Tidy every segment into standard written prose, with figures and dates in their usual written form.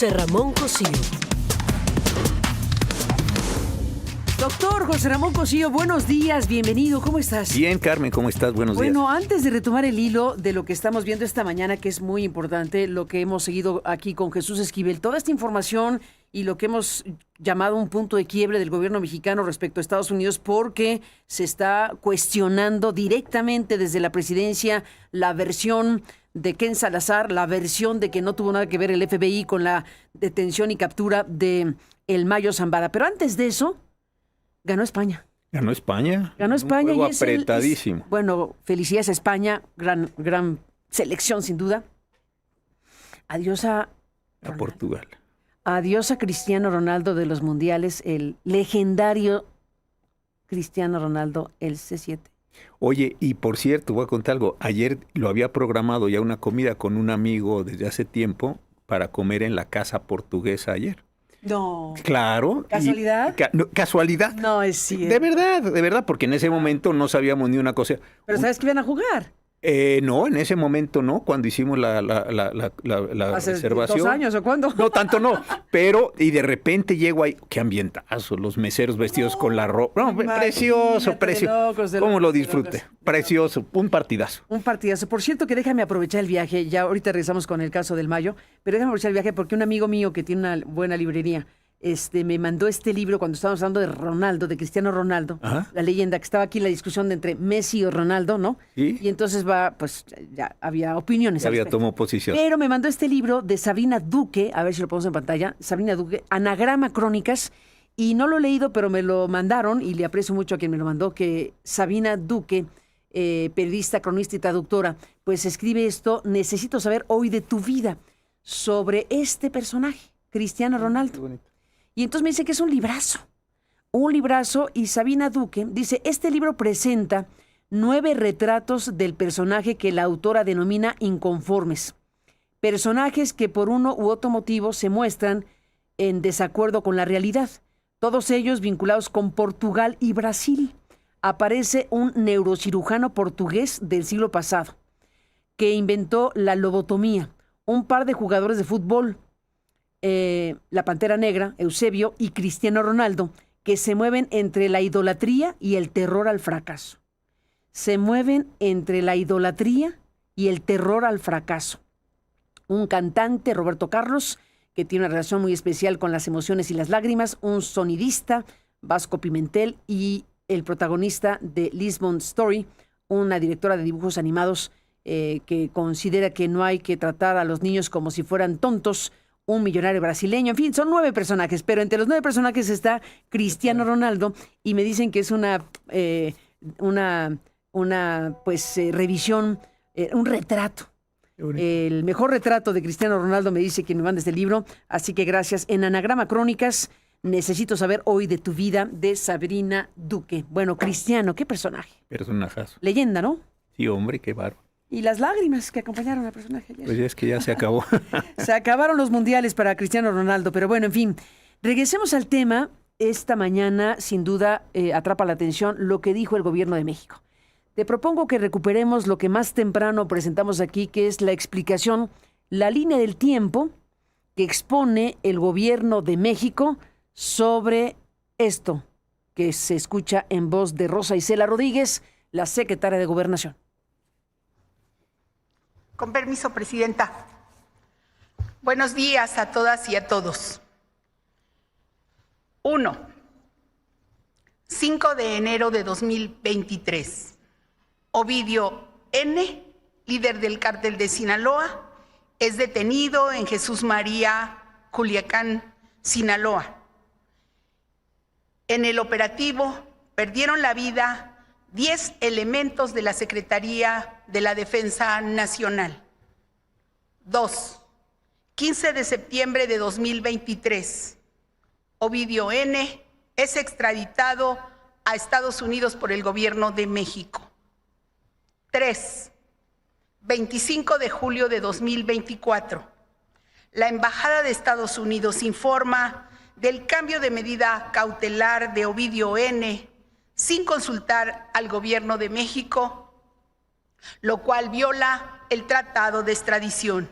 José Ramón Cosío. Doctor José Ramón Cosío, buenos días, bienvenido, ¿cómo estás? Bien, Carmen, ¿cómo estás? Buenos días. Bueno, antes de retomar el hilo de lo que estamos viendo esta mañana, que es muy importante, lo que hemos seguido aquí con Jesús Esquivel, toda esta información y lo que hemos llamado un punto de quiebre del gobierno mexicano respecto a Estados Unidos, porque se está cuestionando directamente desde la presidencia la versión de Ken Salazar, la versión de que no tuvo nada que ver el FBI con la detención y captura de el Mayo Zambada. Pero antes de eso, ganó España. Ganó España. Ganó España. Un juego y es apretadísimo. Bueno, felicidades a España, gran selección sin duda. Adiós a Portugal. Adiós a Cristiano Ronaldo de los mundiales, el legendario Cristiano Ronaldo, el C7. Oye, y por cierto, voy a contar algo. Ayer lo había programado ya una comida con un amigo desde hace tiempo para comer en la casa portuguesa ayer. No. Claro. ¿Casualidad? Casualidad. No es cierto. De verdad, porque en ese momento no sabíamos ni una cosa. Pero ¿sabes que iban a jugar? No, en ese momento no, cuando hicimos la ¿Hace reservación. 2 años o cuándo? No, tanto no, pero y de repente llego ahí, qué ambientazo, los meseros vestidos con la ropa. No, precioso. ¿Cómo lo disfruté? Precioso, un partidazo. Un partidazo. Por cierto que déjame aprovechar el viaje, ya ahorita regresamos con el caso del Mayo, pero déjame aprovechar el viaje porque un amigo mío que tiene una buena librería, me mandó este libro cuando estábamos hablando de Ronaldo, de Cristiano Ronaldo, Ajá. La leyenda, que estaba aquí la discusión de entre Messi o Ronaldo, ¿no? ¿Sí? Y entonces pues ya había opiniones. Ya tomó posición. Pero me mandó este libro de Sabrina Duque, a ver si lo ponemos en pantalla, Sabrina Duque, Anagrama Crónicas, y no lo he leído, pero me lo mandaron, y le aprecio mucho a quien me lo mandó, que Sabrina Duque, periodista, cronista y traductora, pues escribe esto, necesito saber hoy de tu vida, sobre este personaje, Cristiano Ronaldo. Qué bonito. Y entonces me dice que es un librazo, y Sabina Duque dice, este libro presenta 9 retratos del personaje que la autora denomina inconformes. Personajes que por uno u otro motivo se muestran en desacuerdo con la realidad. Todos ellos vinculados con Portugal y Brasil. Aparece un neurocirujano portugués del siglo pasado que inventó la lobotomía. Un par de jugadores de fútbol, la Pantera Negra, Eusebio, y Cristiano Ronaldo, que se mueven entre la idolatría y el terror al fracaso. Se mueven entre la idolatría y el terror al fracaso. Un cantante, Roberto Carlos, que tiene una relación muy especial con las emociones y las lágrimas. Un sonidista, Vasco Pimentel, y el protagonista de Lisbon Story, una directora de dibujos animados que considera que no hay que tratar a los niños como si fueran tontos. Un millonario brasileño, en fin, son 9 personajes, pero entre los 9 personajes está Cristiano Ronaldo, y me dicen que es una revisión, un retrato. El mejor retrato de Cristiano Ronaldo, me dice que me manda este libro, así que gracias. En Anagrama Crónicas, necesito saber hoy de tu vida, de Sabrina Duque. Bueno, Cristiano, qué personaje. Personajazo. Leyenda, ¿no? Sí, hombre, qué bárbaro. Y las lágrimas que acompañaron al personaje ayer. Pues es que ya se acabó. Se acabaron los mundiales para Cristiano Ronaldo, pero bueno, en fin. Regresemos al tema. Esta mañana, sin duda, atrapa la atención lo que dijo el gobierno de México. Te propongo que recuperemos lo que más temprano presentamos aquí, que es la explicación, la línea del tiempo que expone el gobierno de México sobre esto que se escucha en voz de Rosa Isela Rodríguez, la secretaria de Gobernación. Con permiso, presidenta. Buenos días a todas y a todos. 1. 5 de enero de 2023. Ovidio N., líder del cártel de Sinaloa, es detenido en Jesús María, Culiacán, Sinaloa. En el operativo perdieron la vida 10 elementos de la Secretaría de la Defensa Nacional. 2. 15 de septiembre de 2023. Ovidio N. es extraditado a Estados Unidos por el gobierno de México. 3. 25 de julio de 2024. La Embajada de Estados Unidos informa del cambio de medida cautelar de Ovidio N. sin consultar al gobierno de México, lo cual viola el Tratado de Extradición.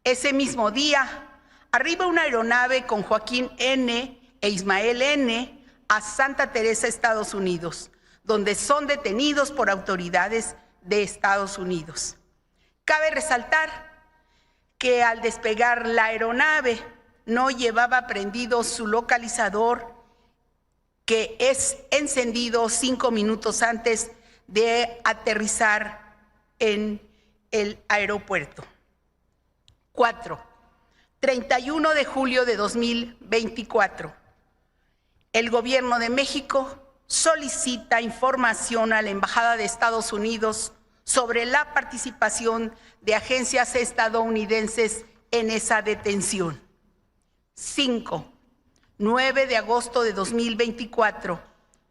Ese mismo día arriba una aeronave con Joaquín N. e Ismael N. a Santa Teresa, Estados Unidos, donde son detenidos por autoridades de Estados Unidos. Cabe resaltar que al despegar la aeronave no llevaba prendido su localizador, que es encendido 5 minutos antes de aterrizar en el aeropuerto. 4. 31 de julio de 2024. El Gobierno de México solicita información a la Embajada de Estados Unidos sobre la participación de agencias estadounidenses en esa detención. 5. 9 de agosto de 2024.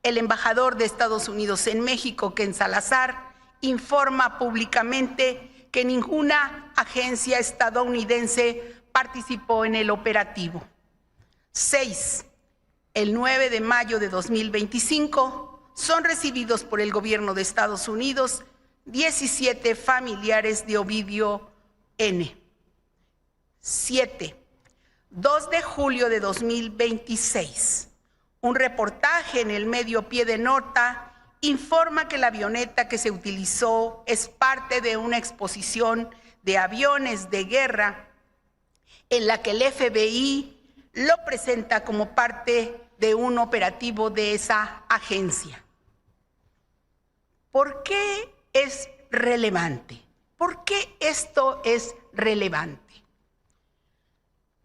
El embajador de Estados Unidos en México, Ken Salazar, informa públicamente que ninguna agencia estadounidense participó en el operativo. 6. El 9 de mayo de 2025 son recibidos por el gobierno de Estados Unidos 17 familiares de Ovidio N. 7. 2 de julio de 2026. Un reportaje en el medio Pie de Nota informa que la avioneta que se utilizó es parte de una exposición de aviones de guerra en la que el FBI lo presenta como parte de un operativo de esa agencia. ¿Por qué es relevante? ¿Por qué esto es relevante?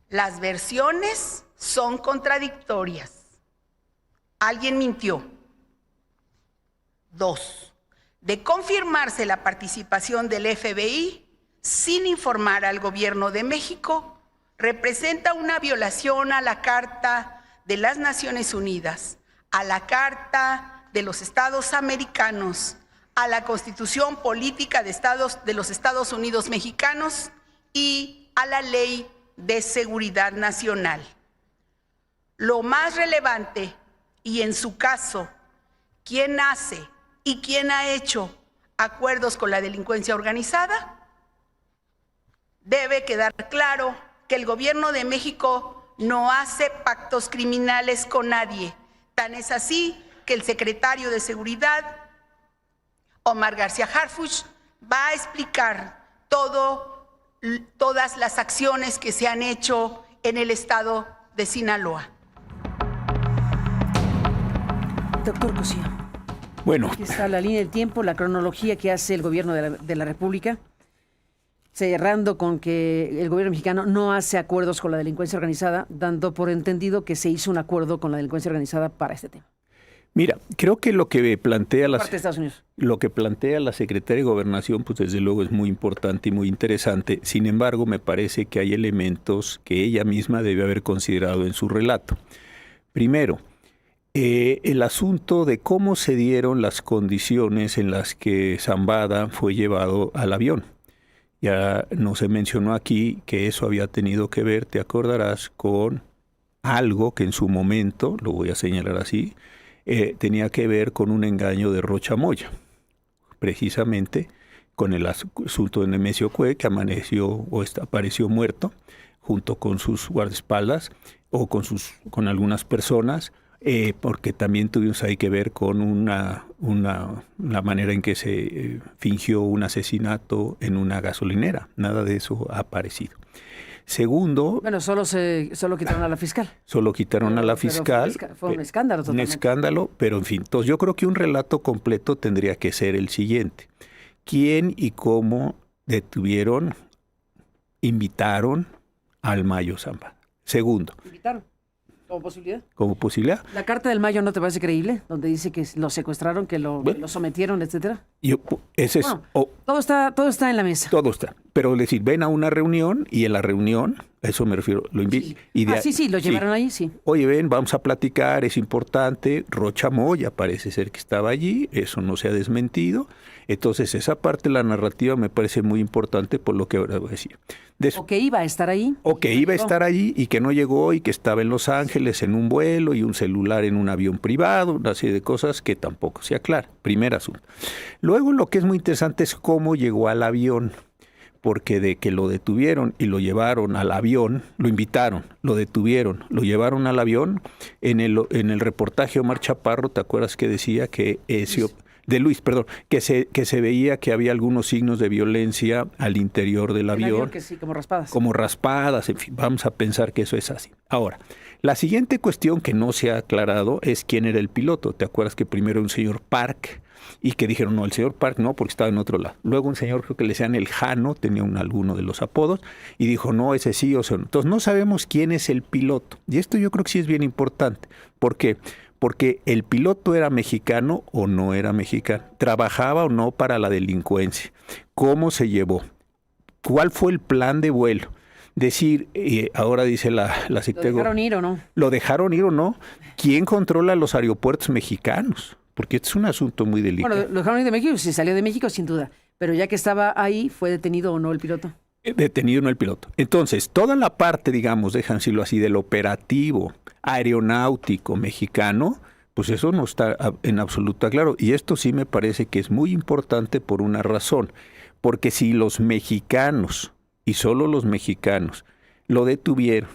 Las versiones son contradictorias. Alguien mintió. 2. De confirmarse la participación del FBI sin informar al Gobierno de México, representa una violación a la Carta de las Naciones Unidas, a la Carta de los Estados Americanos, a la Constitución Política de los Estados Unidos Mexicanos y a la Ley de Seguridad Nacional. Lo más relevante, y en su caso, ¿quién hace y quién ha hecho acuerdos con la delincuencia organizada? Debe quedar claro que el Gobierno de México no hace pactos criminales con nadie. Tan es así que el secretario de Seguridad, Omar García Harfuch, va a explicar todas las acciones que se han hecho en el estado de Sinaloa. Doctor Cosío. Bueno. Aquí está la línea del tiempo, la cronología que hace el Gobierno de la República, cerrando con que el gobierno mexicano no hace acuerdos con la delincuencia organizada, dando por entendido que se hizo un acuerdo con la delincuencia organizada para este tema. Mira, creo que lo que plantea parte de Estados Unidos. Lo que plantea la Secretaría de Gobernación, pues desde luego es muy importante y muy interesante. Sin embargo, me parece que hay elementos que ella misma debe haber considerado en su relato. Primero, el asunto de cómo se dieron las condiciones en las que Zambada fue llevado al avión. Ya no se mencionó aquí que eso había tenido que ver, te acordarás, con algo que en su momento, lo voy a señalar así, tenía que ver con un engaño de Rocha Moya, precisamente con el asunto de Nemesio Cue, que apareció muerto junto con sus guardaespaldas o con algunas personas, porque también tuvimos ahí que ver con la manera en que se fingió un asesinato en una gasolinera. Nada de eso ha aparecido. Segundo... Bueno, solo quitaron a la fiscal. Solo quitaron a la fiscal. Fue un escándalo totalmente. Un escándalo, pero en fin. Entonces yo creo que un relato completo tendría que ser el siguiente. ¿Quién y cómo detuvieron, invitaron al Mayo Zambada? Segundo. ¿Invitaron? ¿Como posibilidad? ¿Como posibilidad? ¿La carta del Mayo no te parece creíble? Donde dice que lo secuestraron, que lo sometieron, etcétera. Todo está en la mesa. Todo está. Pero decir, ven a una reunión y en la reunión, a eso me refiero, lo invito. Sí. Lo llevaron ahí, sí. Oye, ven, vamos a platicar, es importante. Rocha Moya parece ser que estaba allí, eso no se ha desmentido. Entonces, esa parte de la narrativa me parece muy importante por lo que ahora voy a decir. O que iba a estar ahí. O que iba a estar allí y que no llegó y que estaba en Los Ángeles en un vuelo y un celular en un avión privado, una serie de cosas que tampoco se aclara. Primer asunto. Luego, lo que es muy interesante es cómo llegó al avión. porque de que lo detuvieron y lo llevaron al avión, lo invitaron, lo detuvieron, lo llevaron al avión, en el reportaje Omar Chaparro, ¿te acuerdas que decía que que se veía que había algunos signos de violencia al interior del avión? Que sí, como raspadas. Como raspadas, en fin, vamos a pensar que eso es así. Ahora, la siguiente cuestión que no se ha aclarado es quién era el piloto. ¿Te acuerdas que primero un señor Park y que dijeron, no, el señor Park no, porque estaba en otro lado? Luego un señor, creo que le decían el Jano, tenía alguno de los apodos, y dijo, no, ese sí o sea. Entonces no sabemos quién es el piloto. Y esto yo creo que sí es bien importante. ¿Por qué? Porque el piloto era mexicano o no era mexicano, trabajaba o no para la delincuencia, cómo se llevó, cuál fue el plan de vuelo. Decir, ahora dice la Secretaría. ¿Lo dejaron ir o no? ¿Lo dejaron ir o no? ¿Quién controla los aeropuertos mexicanos? Porque este es un asunto muy delicado. Bueno, lo dejaron ir de México, si salió de México, sin duda. Pero ya que estaba ahí, ¿fue detenido o no el piloto? Detenido no el piloto. Entonces, toda la parte, digamos, déjame decirlo así, del operativo aeronáutico mexicano, pues eso no está en absoluto claro. Y esto sí me parece que es muy importante por una razón. Porque si los mexicanos, y solo los mexicanos, lo detuvieron,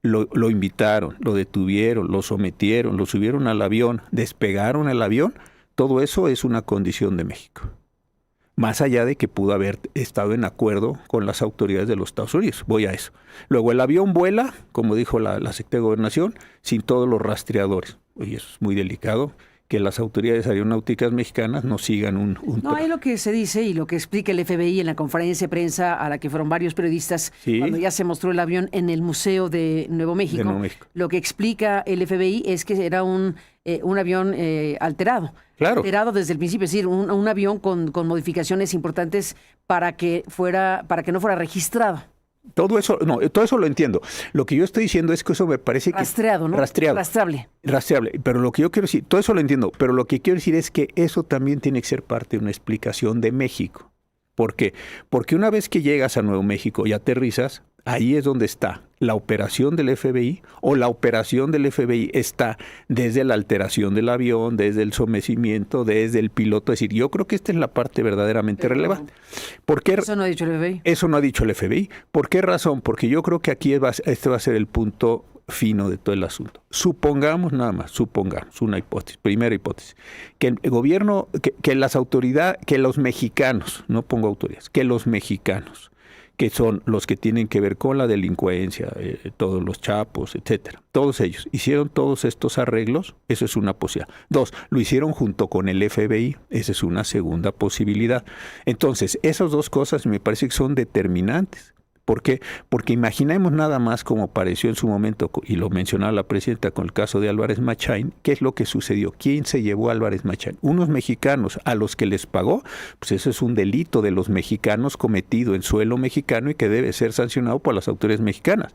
lo invitaron, lo detuvieron, lo sometieron, lo subieron al avión, despegaron el avión, todo eso es una condición de México. Más allá de que pudo haber estado en acuerdo con las autoridades de los Estados Unidos. Voy a eso. Luego el avión vuela, como dijo la Secretaría de Gobernación, sin todos los rastreadores. Oye, eso es muy delicado, que las autoridades aeronáuticas mexicanas no sigan un No, hay lo que se dice y lo que explica el FBI en la conferencia de prensa a la que fueron varios periodistas, sí, cuando ya se mostró el avión en el Museo de Nuevo México. De Nuevo México. Lo que explica el FBI es que era un avión alterado. Claro. Alterado desde el principio, es decir, un avión con modificaciones importantes para que no fuera registrado. Todo eso lo entiendo. Lo que yo estoy diciendo es que eso me parece que... Rastreado, ¿no? Rastreable. Pero lo que yo quiero decir, todo eso lo entiendo, pero lo que quiero decir es que eso también tiene que ser parte de una explicación de México. ¿Por qué? Porque una vez que llegas a Nuevo México y aterrizas, ahí es donde está la operación del FBI, o la operación del FBI está desde la alteración del avión, desde el sometimiento, desde el piloto. Es decir, yo creo que esta es la parte verdaderamente relevante. ¿Por qué? Eso no ha dicho el FBI. Eso no ha dicho el FBI. ¿Por qué razón? Porque yo creo que aquí este va a ser el punto fino de todo el asunto. Supongamos nada más, una hipótesis, primera hipótesis, que el gobierno, que las autoridades, que los mexicanos, no pongo autoridades, que los mexicanos, que son los que tienen que ver con la delincuencia, todos los chapos, etcétera. Todos ellos hicieron todos estos arreglos, eso es una posibilidad. Dos, lo hicieron junto con el FBI, esa es una segunda posibilidad. Entonces, esas dos cosas me parece que son determinantes. ¿Por qué? Porque imaginemos nada más como pareció en su momento, y lo mencionaba la presidenta con el caso de Álvarez Machain, ¿qué es lo que sucedió? ¿Quién se llevó a Álvarez Machain? Unos mexicanos a los que les pagó, pues eso es un delito de los mexicanos cometido en suelo mexicano y que debe ser sancionado por las autoridades mexicanas.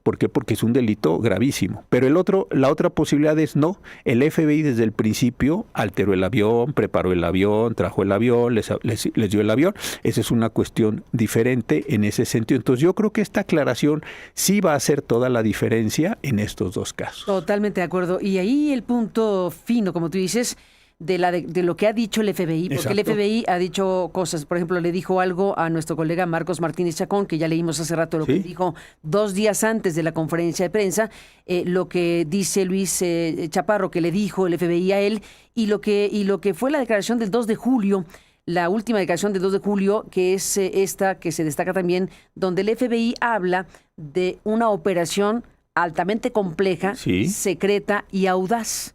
¿Por qué? Porque es un delito gravísimo. Pero la otra posibilidad es no, el FBI desde el principio alteró el avión, preparó el avión, trajo el avión, les dio el avión. Esa es una cuestión diferente en ese sentido. Entonces yo creo que esta aclaración sí va a hacer toda la diferencia en estos dos casos. Totalmente de acuerdo. Y ahí el punto fino, como tú dices, de lo que ha dicho el FBI, porque Exacto. el FBI ha dicho cosas. Por ejemplo, le dijo algo a nuestro colega Marcos Martínez Chacón, que ya leímos hace rato lo que dijo 2 días antes de la conferencia de prensa, lo que dice Luis Chaparro, que le dijo el FBI a él, y lo que fue la declaración del 2 de julio, la última declaración del 2 de julio, que es esta que se destaca también, donde el FBI habla de una operación altamente compleja, secreta y audaz.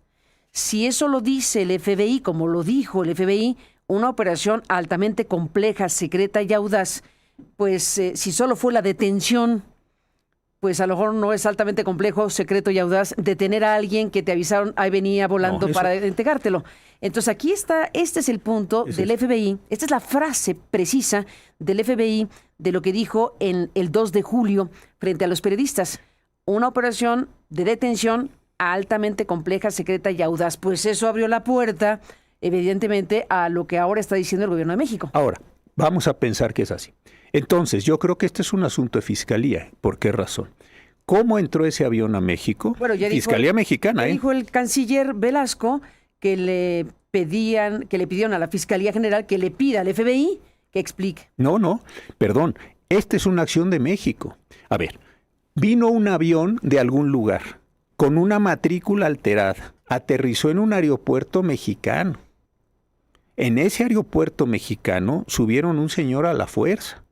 Si eso lo dice el FBI, como lo dijo el FBI, una operación altamente compleja, secreta y audaz, pues si solo fue la detención, pues a lo mejor no es altamente complejo, secreto y audaz detener a alguien que te avisaron, ahí venía volando para entregártelo. Entonces aquí está, este es el punto del FBI, esta es la frase precisa del FBI de lo que dijo en el 2 de julio frente a los periodistas. Una operación de detención altamente compleja, secreta y audaz. Pues eso abrió la puerta, evidentemente, a lo que ahora está diciendo el gobierno de México. Ahora, vamos a pensar que es así. Entonces, yo creo que este es un asunto de fiscalía. ¿Por qué razón? ¿Cómo entró ese avión a México? Bueno, ya Fiscalía mexicana, dijo el canciller Velasco que le pidieron a la Fiscalía General que le pida al FBI que explique. No, perdón. Esta es una acción de México. A ver, vino un avión de algún lugar con una matrícula alterada, aterrizó en un aeropuerto mexicano. En ese aeropuerto mexicano subieron un señor a la fuerza.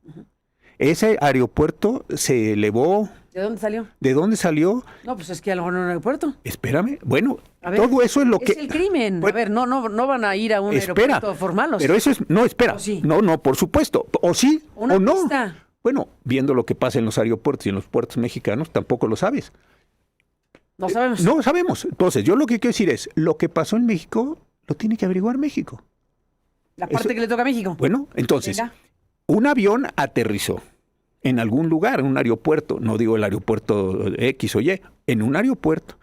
Ese aeropuerto se elevó. ¿De dónde salió? ¿De dónde salió? No, pues es que a lo mejor no en un aeropuerto. Espérame. Bueno, A ver, todo eso es lo que... Es el crimen. Pues, a ver, no van a ir a un espera, aeropuerto formal. pero eso es... No, espera. ¿O sí? No, por supuesto. O sí, Una o no. pista. Bueno, viendo lo que pasa en los aeropuertos y en los puertos mexicanos, tampoco lo sabes. No sabemos. No sabemos. Entonces, yo lo que quiero decir es, lo que pasó en México, lo tiene que averiguar México. La parte eso- que le toca a México. Bueno, entonces, Venga. un avión aterrizó en algún lugar, en un aeropuerto, no digo el aeropuerto X o Y, en un aeropuerto,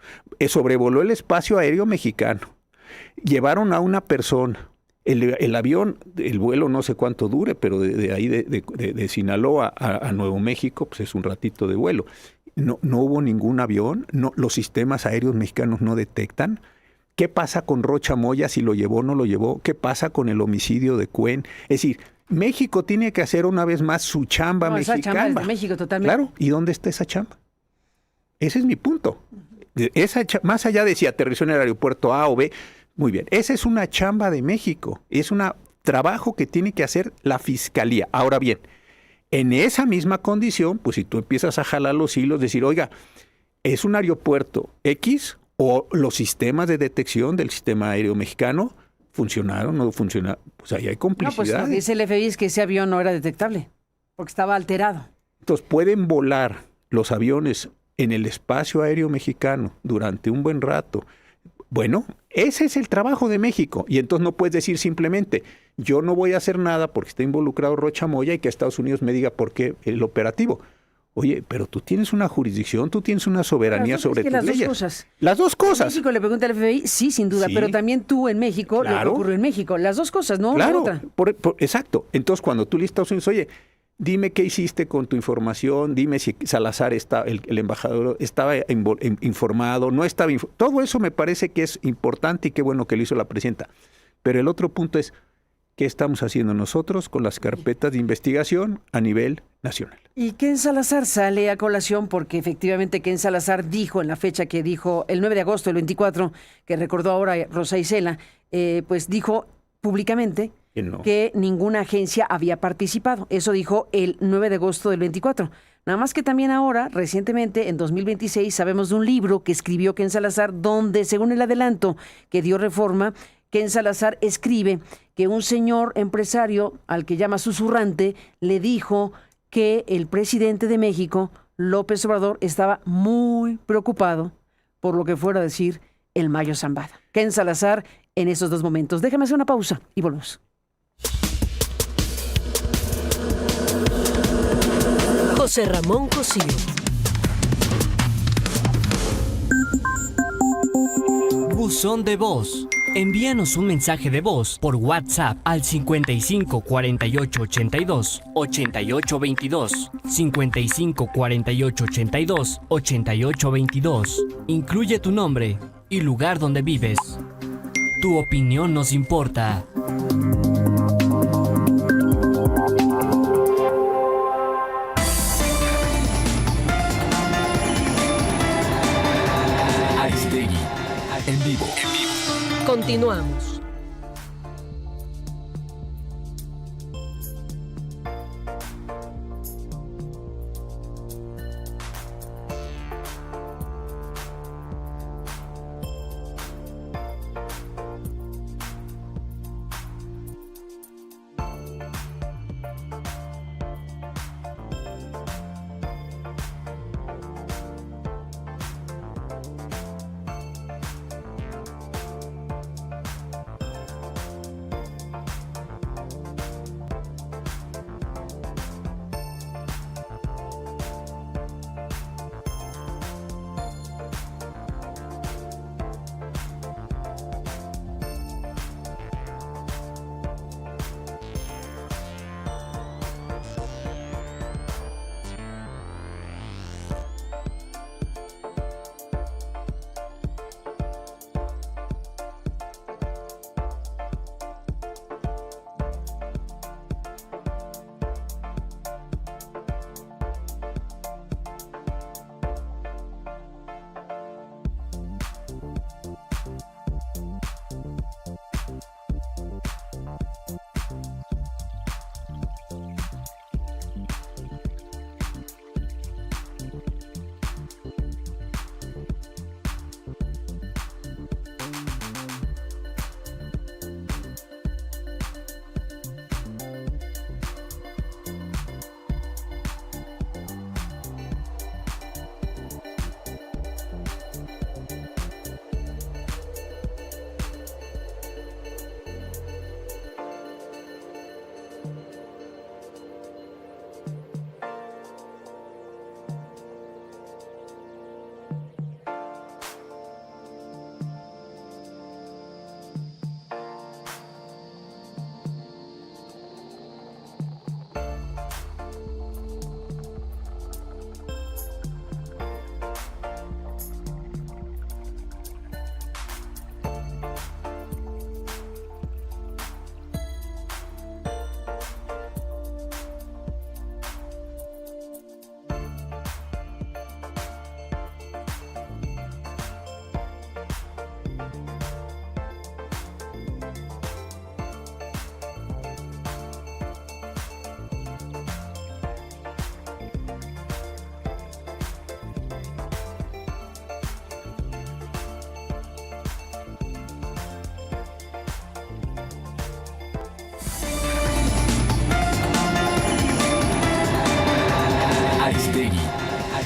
sobrevoló el espacio aéreo mexicano, llevaron a una persona, el avión, el vuelo no sé cuánto dure, pero de ahí de Sinaloa a Nuevo México, pues es un ratito de vuelo. No hubo ningún avión, los sistemas aéreos mexicanos no detectan. ¿Qué pasa con Rocha Moya, si lo llevó o no lo llevó? ¿Qué pasa con el homicidio de Cuen? Es decir, México tiene que hacer una vez más su chamba No, esa mexicana. chamba es de México totalmente. Claro, ¿y dónde está esa chamba? Ese es mi punto. Más allá de si aterrizó en el aeropuerto A o B, muy bien, esa es una chamba de México, es un trabajo que tiene que hacer la Fiscalía. Ahora bien, en esa misma condición, pues si tú empiezas a jalar los hilos, decir, oiga, ¿es un aeropuerto X o los sistemas de detección del sistema aéreo mexicano funcionaron o no funcionaron? Pues ahí hay No, pues complicidad. lo que dice el FBI es que ese avión no era detectable, porque estaba alterado. Entonces, pueden volar los aviones en el espacio aéreo mexicano durante un buen rato. Bueno, ese es el trabajo de México. Y entonces no puedes decir simplemente, yo no voy a hacer nada porque está involucrado Rocha Moya y que Estados Unidos me diga por qué el operativo. Oye, pero tú tienes una jurisdicción, tú tienes una soberanía Pero sobre es que tus las leyes. dos cosas. Las dos cosas. México le pregunta al FBI, sí, sin duda, Sí. pero también tú en México, lo que Claro. ocurrió en México. Las dos cosas, no Claro, otra. exacto. Entonces, cuando tú le dices a Estados Unidos, oye, dime qué hiciste con tu información, dime si Salazar, el embajador, estaba informado, no estaba informado. Todo eso me parece que es importante y qué bueno que lo hizo la presidenta. Pero el otro punto es, ¿qué estamos haciendo nosotros con las carpetas de investigación a nivel nacional? Y Ken Salazar sale a colación porque efectivamente Ken Salazar dijo en la fecha que dijo el 9 de agosto del 24, que recordó ahora Rosa Isela, pues dijo públicamente Que no. que ninguna agencia había participado. Eso dijo el 9 de agosto del 24. Nada más que también ahora, recientemente, en 2026, sabemos de un libro que escribió Ken Salazar, donde, según el adelanto que dio Reforma, Ken Salazar escribe que un señor empresario, al que llama susurrante, le dijo que el presidente de México, López Obrador, estaba muy preocupado por lo que fuera a decir el Mayo Zambada. Ken Salazar en esos dos momentos. Déjame hacer una pausa y volvemos. José Ramón Cosío. Buzón de voz. Envíanos un mensaje de voz por WhatsApp al 55 48 82 88 22, 55 48 82 88 22. Incluye tu nombre y lugar donde vives. Tu opinión nos importa. Aristegui, en vivo. Continuamos.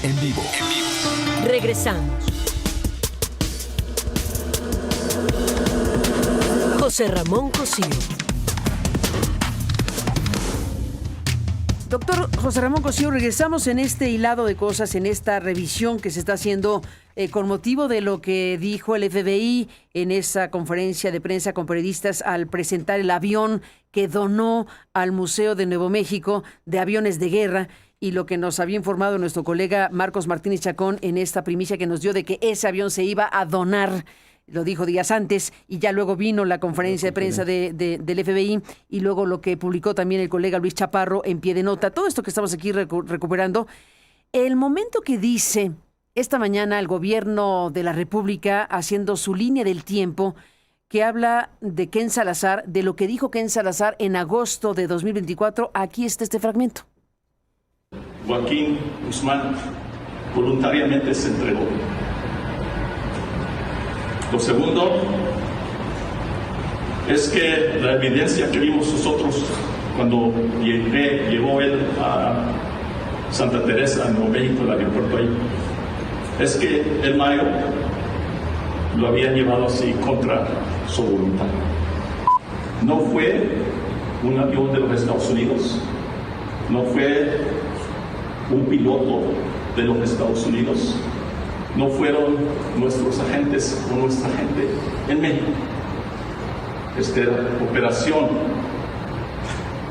En vivo. Regresamos. José Ramón Cosío. Doctor José Ramón Cosío, regresamos en este hilado de cosas, en esta revisión que se está haciendo con motivo de lo que dijo el FBI en esa conferencia de prensa con periodistas al presentar el avión que donó al Museo de Nuevo México de aviones de guerra, y lo que nos había informado nuestro colega Marcos Martínez Chacón en esta primicia que nos dio de que ese avión se iba a donar. Lo dijo días antes, y ya luego vino la conferencia de prensa del FBI, y luego lo que publicó también el colega Luis Chaparro en pie de nota. Todo esto que estamos aquí recuperando. El momento que dice esta mañana el gobierno de la República, haciendo su línea del tiempo, que habla de Ken Salazar, de lo que dijo Ken Salazar en agosto de 2024, aquí está este fragmento. Joaquín Guzmán voluntariamente se entregó. Lo segundo es que la evidencia que vimos nosotros cuando llegó él a Santa Teresa, en Nuevo México, el aeropuerto ahí, es que el Mayo lo habían llevado así contra su voluntad. No fue un avión de los Estados Unidos, no fue un piloto de los Estados Unidos, no fueron nuestros agentes o nuestra gente en México. Esta era operación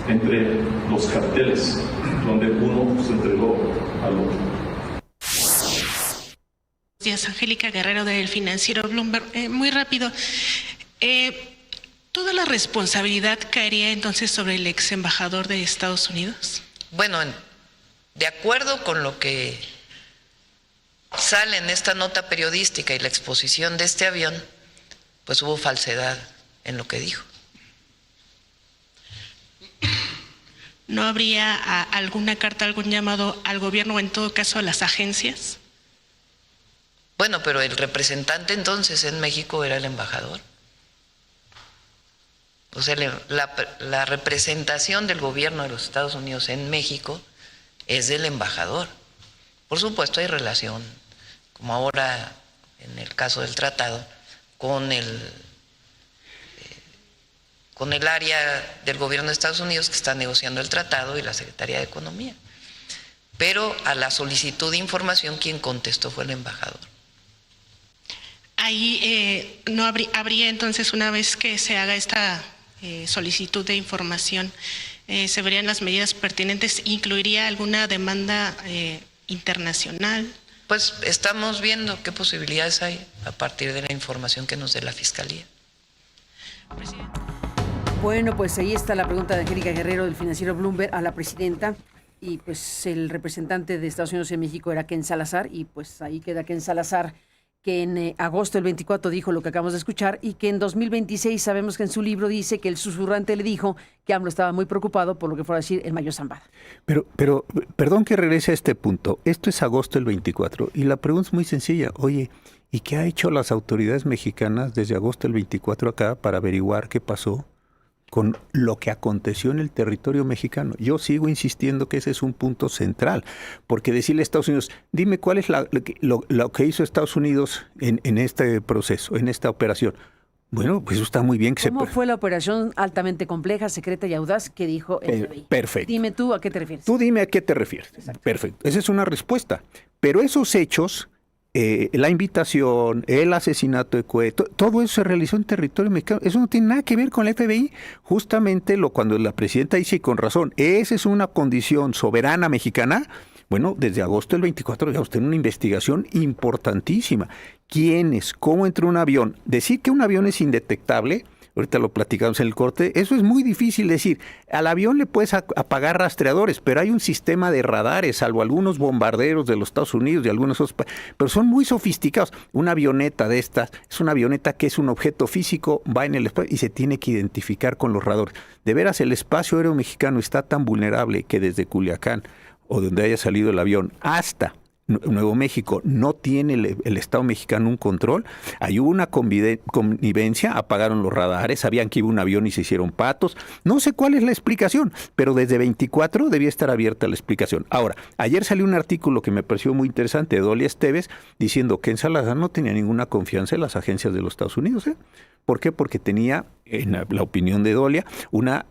entre los carteles, donde uno se entregó al otro. Buenos días, Angélica Guerrero del Financiero Bloomberg. Muy rápido, ¿toda la responsabilidad caería entonces sobre el ex embajador de Estados Unidos? Bueno, de acuerdo con lo que sale en esta nota periodística y la exposición de este avión, pues hubo falsedad en lo que dijo. ¿No habría alguna carta, algún llamado al gobierno o en todo caso a las agencias? Bueno, pero el representante entonces en México era el embajador. O sea, la representación del gobierno de los Estados Unidos en México es del embajador. Por supuesto hay relación, como ahora en el caso del tratado, con el área del gobierno de Estados Unidos que está negociando el tratado y la Secretaría de Economía. Pero a la solicitud de información quien contestó fue el embajador. Ahí no habría entonces, una vez que se haga esta solicitud de información, se verían las medidas pertinentes, ¿incluiría alguna demanda internacional? Pues estamos viendo qué posibilidades hay a partir de la información que nos dé la Fiscalía. Bueno, pues ahí está la pregunta de Angélica Guerrero del Financiero Bloomberg a la presidenta, y pues el representante de Estados Unidos en México era Ken Salazar, y pues ahí queda Ken Salazar, que en agosto del 24 dijo lo que acabamos de escuchar, y que en 2026 sabemos que en su libro dice que el susurrante le dijo que AMLO estaba muy preocupado por lo que fuera a decir el Mayo Zambada. Pero, perdón que regrese a este punto. Esto es agosto del 24 y la pregunta es muy sencilla. Oye, ¿y qué ha hecho las autoridades mexicanas desde agosto del 24 acá para averiguar qué pasó con lo que aconteció en el territorio mexicano? Yo sigo insistiendo que ese es un punto central, porque decirle a Estados Unidos, dime cuál es lo que hizo Estados Unidos en este proceso, en esta operación. Bueno, pues eso está muy bien. ¿Cómo fue la operación altamente compleja, secreta y audaz que dijo el FBI? Perfecto. Dime tú a qué te refieres. Tú dime a qué te refieres. Exacto. Perfecto. Esa es una respuesta. Pero esos hechos, la invitación, el asesinato de Cueto, todo eso se realizó en territorio mexicano. Eso no tiene nada que ver con el FBI. Justamente cuando la presidenta dice, y con razón, esa es una condición soberana mexicana. Bueno, desde agosto del 24 ya usted tiene una investigación importantísima. ¿Quiénes? ¿Cómo entró un avión? Decir que un avión es indetectable, ahorita lo platicamos en el corte, eso es muy difícil decir. Al avión le puedes apagar rastreadores, pero hay un sistema de radares, salvo algunos bombarderos de los Estados Unidos y algunos otros, pero son muy sofisticados. Una avioneta de estas es una avioneta que es un objeto físico, va en el espacio y se tiene que identificar con los radares. De veras, el espacio aéreo mexicano está tan vulnerable que desde Culiacán o donde haya salido el avión hasta Nuevo México, no tiene el Estado mexicano un control. Ahí hubo una connivencia, apagaron los radares, sabían que iba un avión y se hicieron patos. No sé cuál es la explicación, pero desde 24 debía estar abierta la explicación. Ahora, ayer salió un artículo que me pareció muy interesante de Dolia Esteves diciendo que en Salazar no tenía ninguna confianza en las agencias de los Estados Unidos. ¿Por qué? Porque tenía, en la opinión de Dolia, una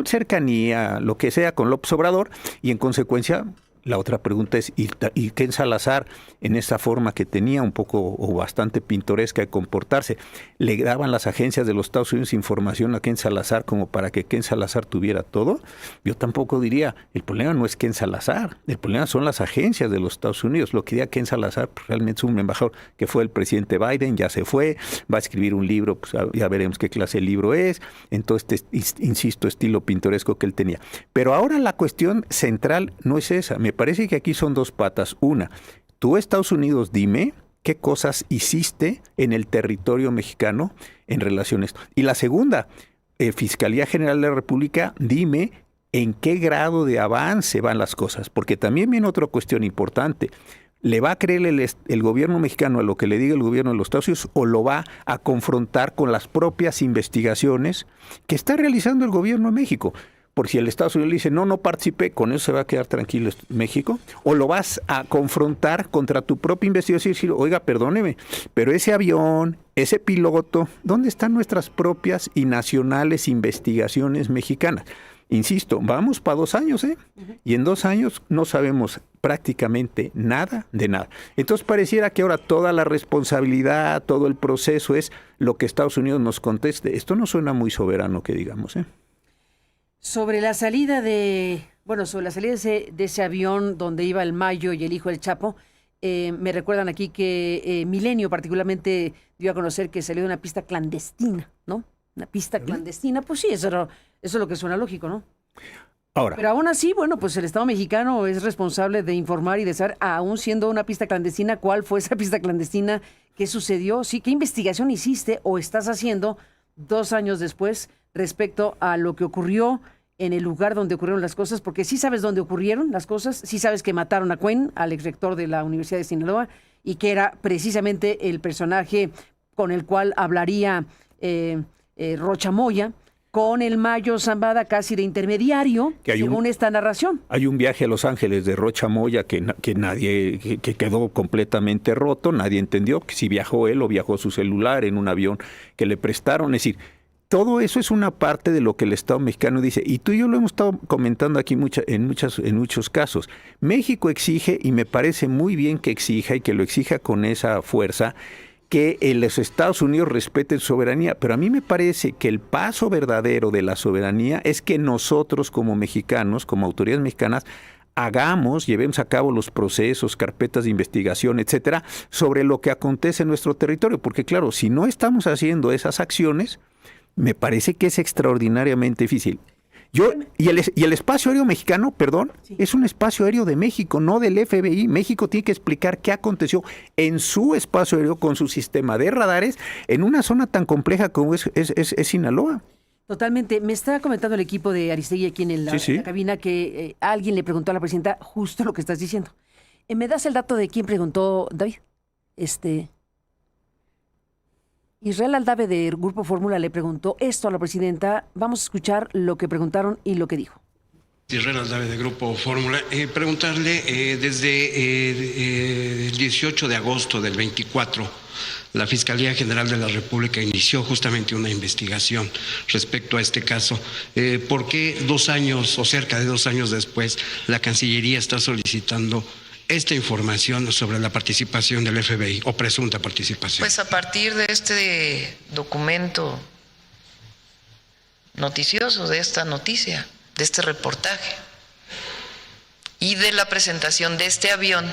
cercanía, lo que sea, con López Obrador, y en consecuencia la otra pregunta es, ¿y Ken Salazar, en esa forma que tenía un poco o bastante pintoresca de comportarse, le daban las agencias de los Estados Unidos información a Ken Salazar como para que Ken Salazar tuviera todo? Yo tampoco diría, el problema no es Ken Salazar, el problema son las agencias de los Estados Unidos. Lo que diría Ken Salazar, pues, realmente es un embajador que fue el presidente Biden, ya se fue, va a escribir un libro, pues ya veremos qué clase de libro es, en todo este, insisto, estilo pintoresco que él tenía. Pero ahora la cuestión central no es esa. Me parece que aquí son dos patas. Una, tú, Estados Unidos, dime qué cosas hiciste en el territorio mexicano en relación a esto. Y la segunda, Fiscalía General de la República, dime en qué grado de avance van las cosas. Porque también viene otra cuestión importante. ¿Le va a creer el gobierno mexicano a lo que le diga el gobierno de los Estados Unidos o lo va a confrontar con las propias investigaciones que está realizando el gobierno de México? Por si el Estados Unidos le dice, no participé, ¿con eso se va a quedar tranquilo México? ¿O lo vas a confrontar contra tu propia investigación y decir, oiga, perdóneme, pero ese avión, ese piloto, ¿dónde están nuestras propias y nacionales investigaciones mexicanas? Insisto, vamos para 2 años, y en 2 años no sabemos prácticamente nada de nada. Entonces pareciera que ahora toda la responsabilidad, todo el proceso es lo que Estados Unidos nos conteste. Esto no suena muy soberano, que digamos, Sobre la salida de ese avión donde iba el Mayo y el hijo del Chapo, me recuerdan aquí que Milenio particularmente dio a conocer que salió de una pista clandestina, ¿no? Una pista clandestina, pues sí, eso es lo que suena lógico, ¿no? Ahora. Pero aún así, bueno, pues el Estado mexicano es responsable de informar y de saber, aún siendo una pista clandestina, cuál fue esa pista clandestina, qué sucedió, sí, qué investigación hiciste o estás haciendo 2 años después respecto a lo que ocurrió en el lugar donde ocurrieron las cosas, porque sí sabes dónde ocurrieron las cosas, sí sabes que mataron a Cuen, al exrector de la Universidad de Sinaloa, y que era precisamente el personaje con el cual hablaría Rocha Moya, con el Mayo Zambada casi de intermediario, según esta narración. Hay un viaje a Los Ángeles de Rocha Moya que quedó completamente roto, nadie entendió que si viajó él o viajó su celular en un avión que le prestaron, es decir, todo eso es una parte de lo que el Estado mexicano dice, y tú y yo lo hemos estado comentando aquí en muchos casos. México exige, y me parece muy bien que exija, y que lo exija con esa fuerza, que los Estados Unidos respeten su soberanía, pero a mí me parece que el paso verdadero de la soberanía es que nosotros como mexicanos, como autoridades mexicanas, llevemos a cabo los procesos, carpetas de investigación, etcétera, sobre lo que acontece en nuestro territorio, porque claro, si no estamos haciendo esas acciones, me parece que es extraordinariamente difícil. Y el espacio aéreo mexicano, sí, es un espacio aéreo de México, no del FBI. México tiene que explicar qué aconteció en su espacio aéreo con su sistema de radares en una zona tan compleja como es Sinaloa. Totalmente. Me está comentando el equipo de Aristegui aquí en la cabina que alguien le preguntó a la presidenta justo lo que estás diciendo. ¿Me das el dato de quién preguntó, David? Israel Aldave del Grupo Fórmula le preguntó esto a la presidenta. Vamos a escuchar lo que preguntaron y lo que dijo. Israel Aldave del Grupo Fórmula, preguntarle desde el 18 de agosto del 24, la Fiscalía General de la República inició justamente una investigación respecto a este caso. ¿Por qué 2 años o cerca de 2 años después la Cancillería está solicitando esta información sobre la participación del FBI o presunta participación? Pues a partir de este documento noticioso, de esta noticia, de este reportaje y de la presentación de este avión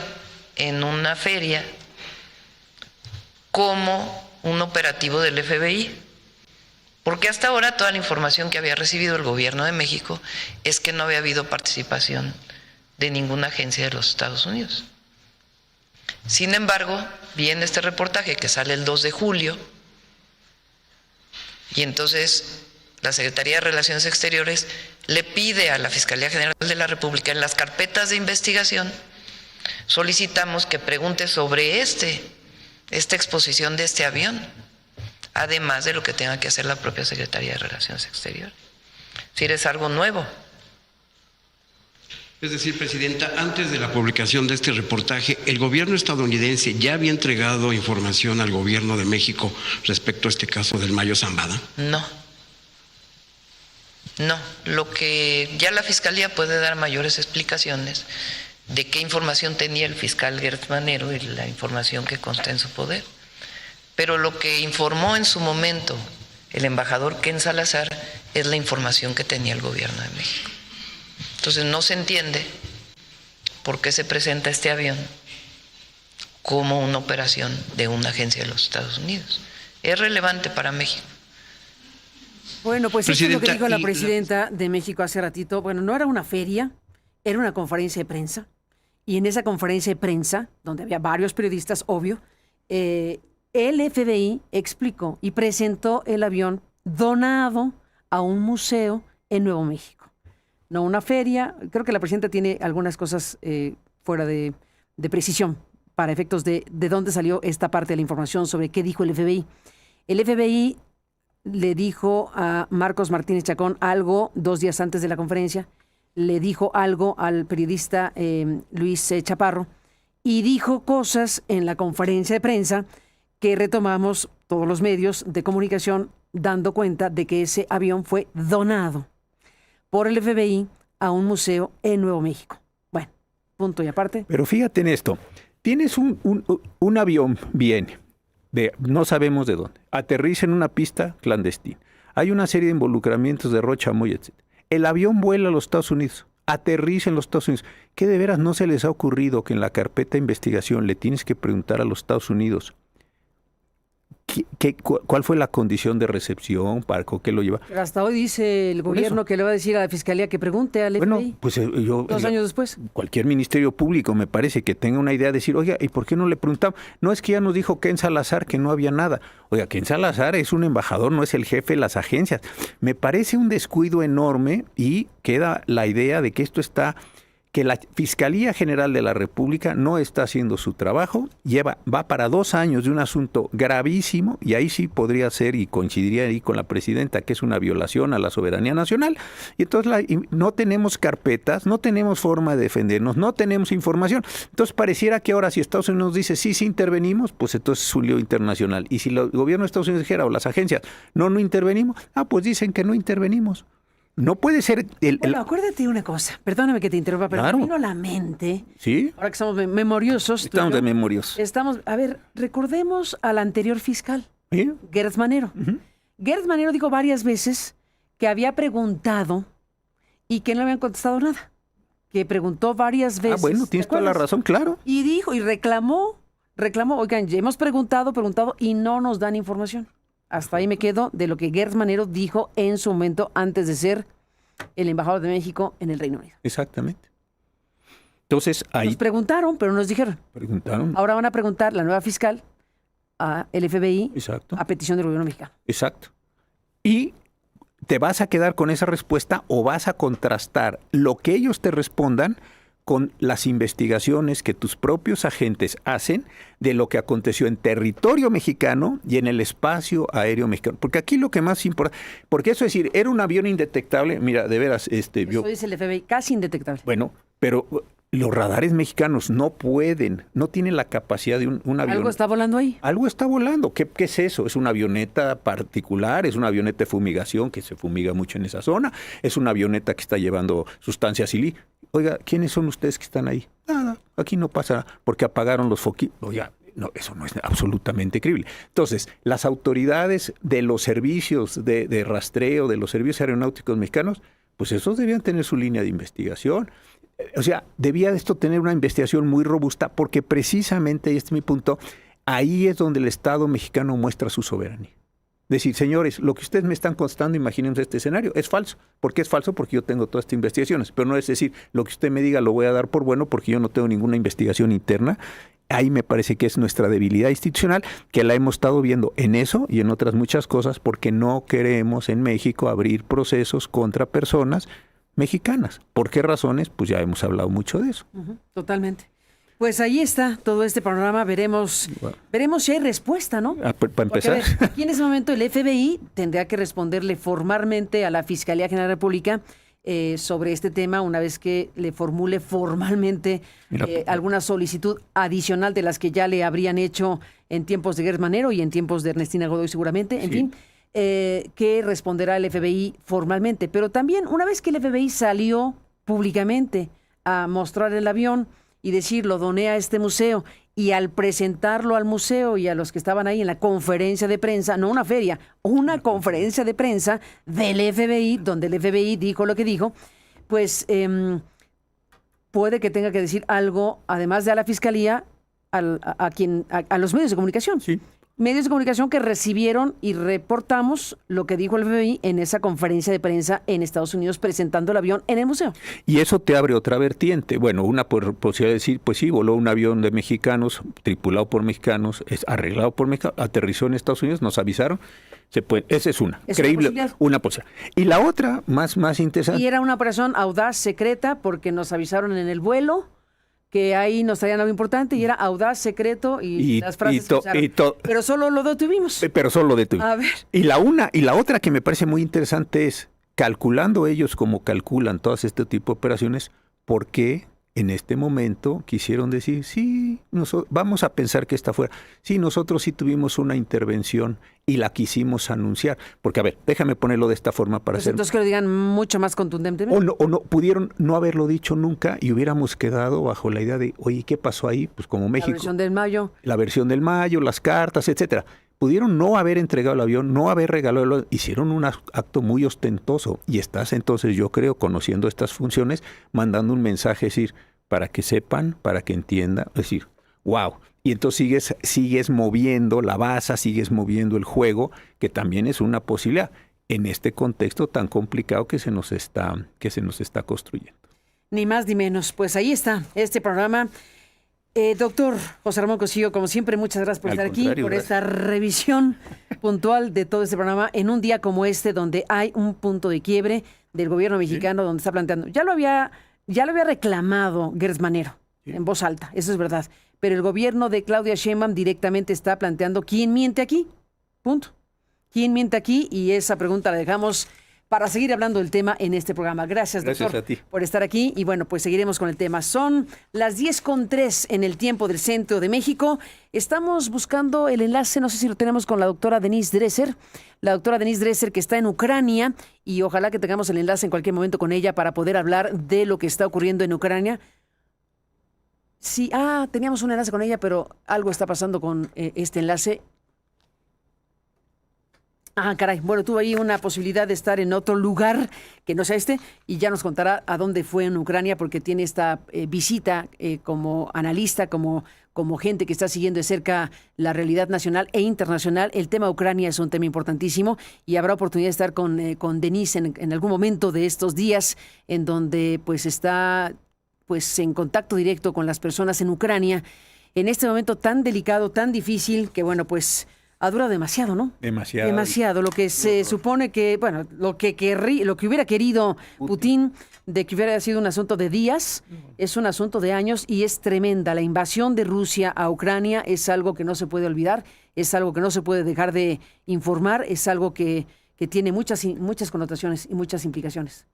en una feria como un operativo del FBI. Porque hasta ahora toda la información que había recibido el gobierno de México es que no había habido participación de ninguna agencia de los Estados Unidos. Sin embargo, viene este reportaje que sale el 2 de julio y entonces la Secretaría de Relaciones Exteriores le pide a la Fiscalía General de la República en las carpetas de investigación solicitamos que pregunte sobre esta exposición de este avión, además de lo que tenga que hacer la propia Secretaría de Relaciones Exteriores. Si es algo nuevo. Es decir, Presidenta, antes de la publicación de este reportaje, ¿el gobierno estadounidense ya había entregado información al gobierno de México respecto a este caso del Mayo Zambada? No. Lo que ya la Fiscalía puede dar mayores explicaciones de qué información tenía el fiscal Gertz Manero y la información que consta en su poder. Pero lo que informó en su momento el embajador Ken Salazar es la información que tenía el gobierno de México. Entonces no se entiende por qué se presenta este avión como una operación de una agencia de los Estados Unidos. Es relevante para México. Bueno, pues esto es lo que dijo la presidenta de México hace ratito. Bueno, no era una feria, era una conferencia de prensa. Y en esa conferencia de prensa, donde había varios periodistas, obvio, el FBI explicó y presentó el avión donado a un museo en Nuevo México. No una feria. Creo que la presidenta tiene algunas cosas fuera de precisión para efectos de dónde salió esta parte de la información sobre qué dijo el FBI. El FBI le dijo a Marcos Martínez Chacón algo 2 días antes de la conferencia, le dijo algo al periodista Luis Chaparro y dijo cosas en la conferencia de prensa que retomamos todos los medios de comunicación dando cuenta de que ese avión fue donado por el FBI a un museo en Nuevo México. Bueno, punto y aparte. Pero fíjate en esto, tienes un avión, viene, no sabemos de dónde, aterriza en una pista clandestina. Hay una serie de involucramientos de Rocha Moy, etc. El avión vuela a los Estados Unidos, aterriza en los Estados Unidos. ¿Qué de veras no se les ha ocurrido que en la carpeta de investigación le tienes que preguntar a los Estados Unidos cuál fue la condición de recepción, para qué lo lleva? Pero hasta hoy dice el gobierno que le va a decir a la Fiscalía que pregunte al FBI. Bueno, pues yo... 2 años después. Cualquier ministerio público me parece que tenga una idea de decir, oiga, ¿y por qué no le preguntamos? No, es que ya nos dijo Ken Salazar que no había nada. Oiga, Ken Salazar es un embajador, no es el jefe de las agencias. Me parece un descuido enorme y queda la idea de que esto está... que la Fiscalía General de la República no está haciendo su trabajo, va para 2 años de un asunto gravísimo, y ahí sí podría ser, y coincidiría ahí con la presidenta, que es una violación a la soberanía nacional, y entonces no tenemos carpetas, no tenemos forma de defendernos, no tenemos información. Entonces pareciera que ahora si Estados Unidos dice sí intervenimos, pues entonces es un lío internacional. Y si el gobierno de Estados Unidos dijera, o las agencias, no intervenimos, pues dicen que no intervenimos. No puede ser... Bueno, acuérdate una cosa, perdóname que te interrumpa, pero claro. Me vino a la mente, ¿sí? Ahora que estamos memoriosos. Estamos de memoriosos. A ver, recordemos al anterior fiscal, ¿sí? Gertz Manero. Uh-huh. Gertz Manero dijo varias veces que había preguntado y que no le habían contestado nada. Que preguntó varias veces. Bueno, tienes toda la razón, claro. Y dijo, y reclamó, oigan, ya hemos preguntado y no nos dan información. Hasta ahí me quedo de lo que Gertz Manero dijo en su momento antes de ser el embajador de México en el Reino Unido. Exactamente. Entonces ahí... Nos preguntaron, pero no nos dijeron. Preguntaron. Ahora van a preguntar la nueva fiscal a el FBI. Exacto. A petición del gobierno mexicano. Exacto. Y te vas a quedar con esa respuesta o vas a contrastar lo que ellos te respondan con las investigaciones que tus propios agentes hacen de lo que aconteció en territorio mexicano y en el espacio aéreo mexicano. Porque aquí lo que más importa, porque eso es decir, era un avión indetectable, mira, de veras... Eso dice el FBI, casi indetectable. Bueno, pero los radares mexicanos no tienen la capacidad de un avión. ¿Algo está volando ahí? Algo está volando. ¿Qué es eso? ¿Es una avioneta particular? ¿Es una avioneta de fumigación que se fumiga mucho en esa zona? ¿Es una avioneta que está llevando sustancias ilícitas? Oiga, ¿quiénes son ustedes que están ahí? Nada, aquí no pasa porque apagaron los foquitos. Oiga, no, eso no es absolutamente creíble. Entonces, las autoridades de los servicios de rastreo, de los servicios aeronáuticos mexicanos, pues esos debían tener su línea de investigación. O sea, debía esto tener una investigación muy robusta porque precisamente, y este es mi punto, ahí es donde el Estado mexicano muestra su soberanía. Decir, señores, lo que ustedes me están constando, imagínense este escenario, es falso. ¿Por qué es falso? Porque yo tengo todas estas investigaciones. Pero no es decir, lo que usted me diga lo voy a dar por bueno porque yo no tengo ninguna investigación interna. Ahí me parece que es nuestra debilidad institucional, que la hemos estado viendo en eso y en otras muchas cosas, porque no queremos en México abrir procesos contra personas mexicanas. ¿Por qué razones? Pues ya hemos hablado mucho de eso. Totalmente. Pues ahí está todo este panorama. Veremos si hay respuesta, ¿no? Para empezar. Porque, a ver, aquí en ese momento el FBI tendrá que responderle formalmente a la Fiscalía General de la República sobre este tema una vez que le formule formalmente alguna solicitud adicional de las que ya le habrían hecho en tiempos de Gertz Manero y en tiempos de Ernestina Godoy seguramente. En fin, que responderá el FBI formalmente. Pero también una vez que el FBI salió públicamente a mostrar el avión y decir, lo doné a este museo, y al presentarlo al museo y a los que estaban ahí en la conferencia de prensa, no una feria, una conferencia de prensa del FBI, donde el FBI dijo lo que dijo, pues puede que tenga que decir algo, además de a la Fiscalía, a los medios de comunicación. Sí. Medios de comunicación que recibieron y reportamos lo que dijo el FBI en esa conferencia de prensa en Estados Unidos presentando el avión en el museo. Y eso te abre otra vertiente. Bueno, una posibilidad de decir, pues sí, voló un avión de mexicanos, tripulado por mexicanos, arreglado por mexicanos, aterrizó en Estados Unidos, nos avisaron. Esa es una, creíble, una posibilidad. Y la otra, más interesante. Y era una operación audaz, secreta, porque nos avisaron en el vuelo que ahí nos traían algo importante y era audaz, secreto y las frases pero solo lo detuvimos. A ver. Y la otra que me parece muy interesante es, calculando ellos como calculan todas este tipo de operaciones, ¿por qué en este momento quisieron decir, sí, vamos a pensar que está fuera? Sí, nosotros sí tuvimos una intervención y la quisimos anunciar. Porque, a ver, déjame ponerlo de esta forma para hacer... Entonces que lo digan mucho más contundentemente. O no, pudieron no haberlo dicho nunca y hubiéramos quedado bajo la idea de, oye, ¿qué pasó ahí? Pues como México... La versión del Mayo. La versión del Mayo, las cartas, etcétera. Pudieron no haber entregado el avión, no haber regalado el avión, hicieron un acto muy ostentoso y estás entonces, yo creo, conociendo estas funciones, mandando un mensaje, es decir, para que sepan, para que entiendan, es decir, wow. Y entonces sigues moviendo la base, sigues moviendo el juego, que también es una posibilidad en este contexto tan complicado que se nos está construyendo. Ni más ni menos. Pues ahí está este programa. Doctor José Ramón Cosío, como siempre, muchas gracias por estar aquí, por esta revisión puntual de todo este programa en un día como este, donde hay un punto de quiebre del gobierno mexicano, donde está planteando, ya lo había reclamado Gertz Manero en voz alta, eso es verdad, pero el gobierno de Claudia Sheinbaum directamente está planteando quién miente aquí, punto. ¿Quién miente aquí? Y esa pregunta la dejamos para seguir hablando del tema en este programa. Gracias, doctor, a ti por estar aquí. Y bueno, pues seguiremos con el tema. Son las 10:03 en el tiempo del centro de México. Estamos buscando el enlace, no sé si lo tenemos con la doctora Denise Dresser. La doctora Denise Dresser, que está en Ucrania, y ojalá que tengamos el enlace en cualquier momento con ella para poder hablar de lo que está ocurriendo en Ucrania. Sí, teníamos un enlace con ella, pero algo está pasando con este enlace. Caray. Bueno, tuvo ahí una posibilidad de estar en otro lugar que no sea este y ya nos contará a dónde fue en Ucrania porque tiene esta visita como analista, como gente que está siguiendo de cerca la realidad nacional e internacional. El tema Ucrania es un tema importantísimo y habrá oportunidad de estar con Denise en algún momento de estos días en donde pues está pues en contacto directo con las personas en Ucrania en este momento tan delicado, tan difícil que bueno, pues ha durado demasiado, ¿no? Demasiado. Lo que se supone que, bueno, lo que hubiera querido Putin, de que hubiera sido un asunto de días, es un asunto de años y es tremenda. La invasión de Rusia a Ucrania es algo que no se puede olvidar, es algo que no se puede dejar de informar, es algo que tiene muchas connotaciones y muchas implicaciones.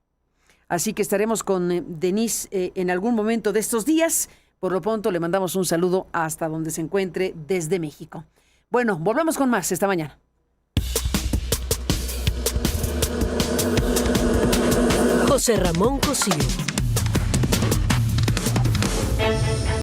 Así que estaremos con Denise en algún momento de estos días. Por lo pronto le mandamos un saludo hasta donde se encuentre desde México. Bueno, volvemos con más esta mañana. José Ramón Cosío.